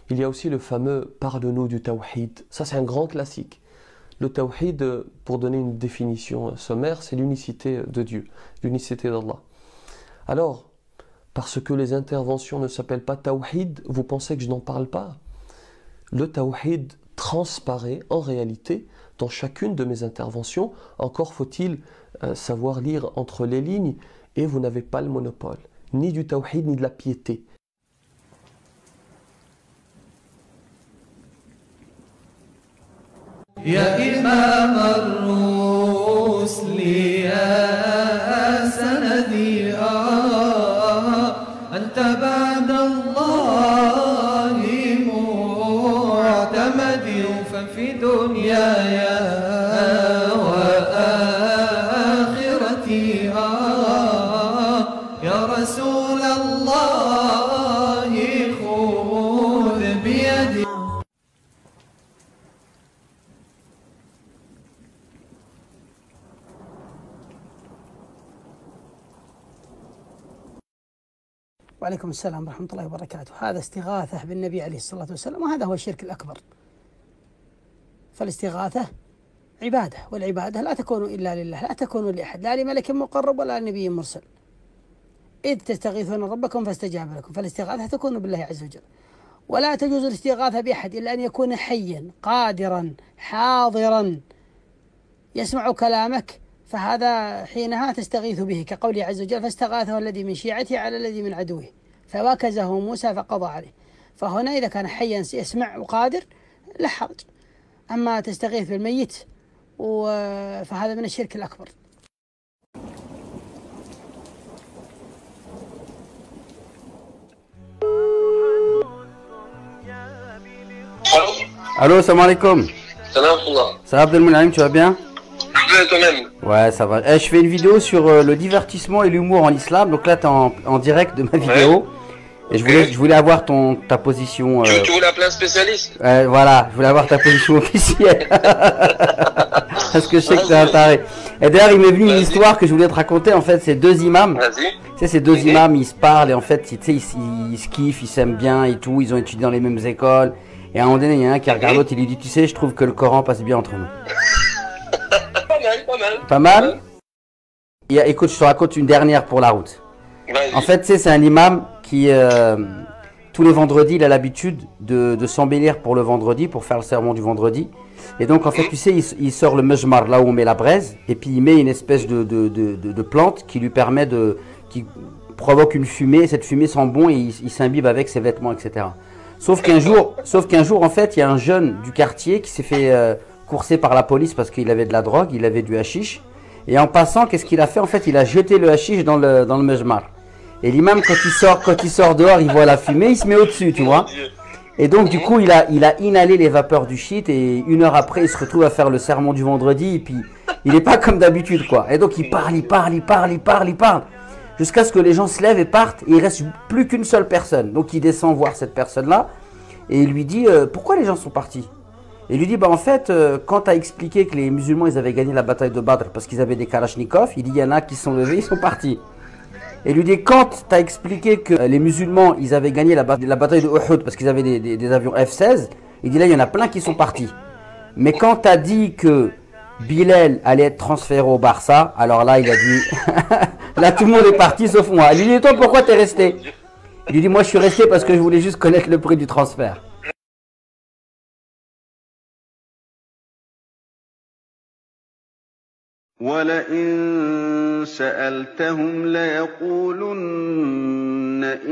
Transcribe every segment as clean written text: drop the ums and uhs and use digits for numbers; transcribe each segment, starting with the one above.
Il y a aussi le fameux « Parle-nous du Tawhid ». Ça, c'est un grand classique. Le Tawhid, pour donner une définition sommaire, c'est l'unicité de Dieu, l'unicité d'Allah. Alors, parce que les interventions ne s'appellent pas Tawhid, vous pensez que je n'en parle pas? Le Tawhid transparaît en réalité dans chacune de mes interventions. Encore faut-il savoir lire entre les lignes, et vous n'avez pas le monopole, ni du Tawhid, ni de la piété. يا إمام الرسل يا سندي أنت بعد الله معتمدي ففي دنياي وآخرتي يا رسول الله خذ بيدي. وعليكم السلام ورحمة الله وبركاته. هذا استغاثة بالنبي عليه الصلاة والسلام، وهذا هو الشرك الأكبر. فالاستغاثة عبادة، والعبادة لا تكون إلا لله، لا تكون لأحد، لا لملك مقرب ولا لنبي مرسل. إذ تستغيثون ربكم فاستجاب لكم، فالاستغاثة تكون بالله عز وجل. ولا تجوز الاستغاثة بأحد إلا أن يكون حيا قادرا حاضرا يسمع كلامك، فهذا حينها تستغيث به، كقوله عز وجل فاستغاثه الذي من شيعته على الذي من عدوه فوكزه موسى فقضى عليه. فهنا إذا كان حيا يسمع وقادر لا حرج. أما تستغيث بالميت فهذا من الشرك الأكبر. Allô, salam alaikum. Salam. Ça va Abdelmounaïm, tu vas bien? Toi-même. Ouais, ça va. Je fais une vidéo sur le divertissement et l'humour en islam. Donc là, tu es en direct de ma vidéo. Et je voulais avoir ta position. Tu voulais appeler un spécialiste? Voilà, je voulais avoir ta position officielle. Parce que je sais que tu es un taré. Et d'ailleurs, il m'est venu une histoire que je voulais te raconter. En fait, c'est deux imams. Vas-y. Tu sais, ces deux imams, ils se parlent et en fait, tu sais, ils se kiffent, ils s'aiment bien et tout. Ils ont étudié dans les mêmes écoles. Et à un moment donné, il y en a un qui regarde l'autre, il lui dit, tu sais, je trouve que le Coran passe bien entre nous. Pas mal. Pas mal? Écoute, je te raconte une dernière pour la route. Vas-y. En fait, tu sais, c'est un imam qui, tous les vendredis, il a l'habitude de s'embellir pour le vendredi, pour faire le sermon du vendredi. Et donc, en fait, tu sais, il sort le mejmar, là où on met la braise, et puis il met une espèce de plante qui lui permet qui provoque une fumée, et cette fumée sent bon, et il s'imbibe avec ses vêtements, etc. Sauf qu'un jour, en fait, il y a un jeune du quartier qui s'est fait courser par la police parce qu'il avait de la drogue, il avait du hashish. Et en passant, qu'est-ce qu'il a fait? En fait, il a jeté le hashish dans le mejmar. Et l'imam, quand il sort dehors, il voit la fumée, il se met au-dessus, tu vois. Et donc, du coup, il a inhalé les vapeurs du shit, et une heure après, il se retrouve à faire le sermon du vendredi, et puis, il n'est pas comme d'habitude, quoi. Et donc, il parle. Jusqu'à ce que les gens se lèvent et partent, et il reste plus qu'une seule personne. Donc il descend voir cette personne-là, et il lui dit pourquoi les gens sont partis? Et il lui dit, bah en fait, quand tu as expliqué que les musulmans ils avaient gagné la bataille de Badr parce qu'ils avaient des kalachnikovs, il dit, il y en a qui se sont levés, ils sont partis. Et il lui dit, quand tu as expliqué que les musulmans ils avaient gagné la bataille de Uhud parce qu'ils avaient des avions F-16, il dit, là il y en a plein qui sont partis. Mais quand tu as dit que Bilal allait être transféré au Barça, alors là il a dit, là tout le monde est parti sauf moi. Il lui dit, toi pourquoi t'es resté? Il lui dit, moi je suis resté parce que je voulais juste connaître le prix du transfert. وَلَئِن سَأَلْتَهُمْ لَيَقُولُنَّ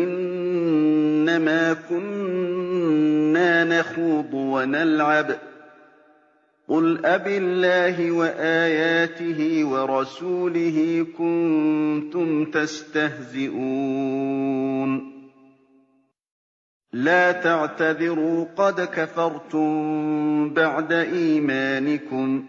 إِنَّمَا كُنَّا نَخُوضُ وَنَلْعَبُ قُلْ أَبِاللَّهِ وَآيَاتِهِ وَرَسُولِهِ كُنتُمْ تَسْتَهْزِئُونَ لَا تَعْتَذِرُوا قَدْ كَفَرْتُمْ بَعْدَ إِيمَانِكُمْ